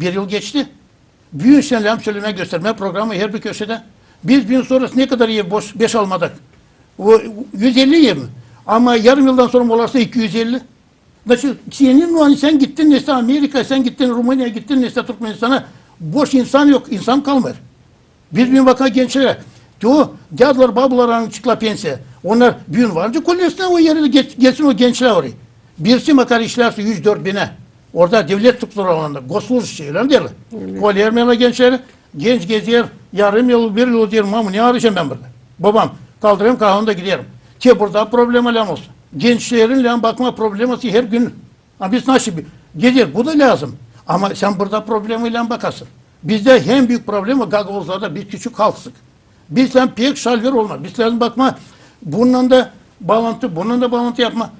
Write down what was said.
Bir yıl geçti. Büyün senelem söyleme gösterme programı her bir köşede. Biz bir yıl sonrası ne kadar iyi beş almadık. O 150 yer mi? Ama yarım yıldan sonra molarsa 250. Nasıl? Senin sen gittin neyse Amerika, sen gittin Rumanya, gittin neyse Türkmenistan'a. Boş insan yok, insan kalmıyor. Biz bir vaka gençlere. Diyor, geldiler babaların çıkla pensiye. Onlar büyün vardı. Kolyesine o yere geçsin o gençler orayı. Birisi makar işlerse 104 bine. Orada devlet strukturları alanında. Gosur şeyler derler. Kolye ermeyene gençleri. Genç geziyor. Yarım yıl, bir yıl diyorum ama ne arayacağım ben burada? Babam kaldırayım kahvanda giderim. Ki burada problem olan olsun. Gençlerin lan bakma probleması her gün. Ama biz nasıl gelir? Bu da lazım. Ama sen burada problemiyle bakarsın. Bizde en büyük problemi Gagavuzlarda biz küçük halksık. Bizden pek şalver olmaz. Bizden bakma bununla da bağlantı yapma.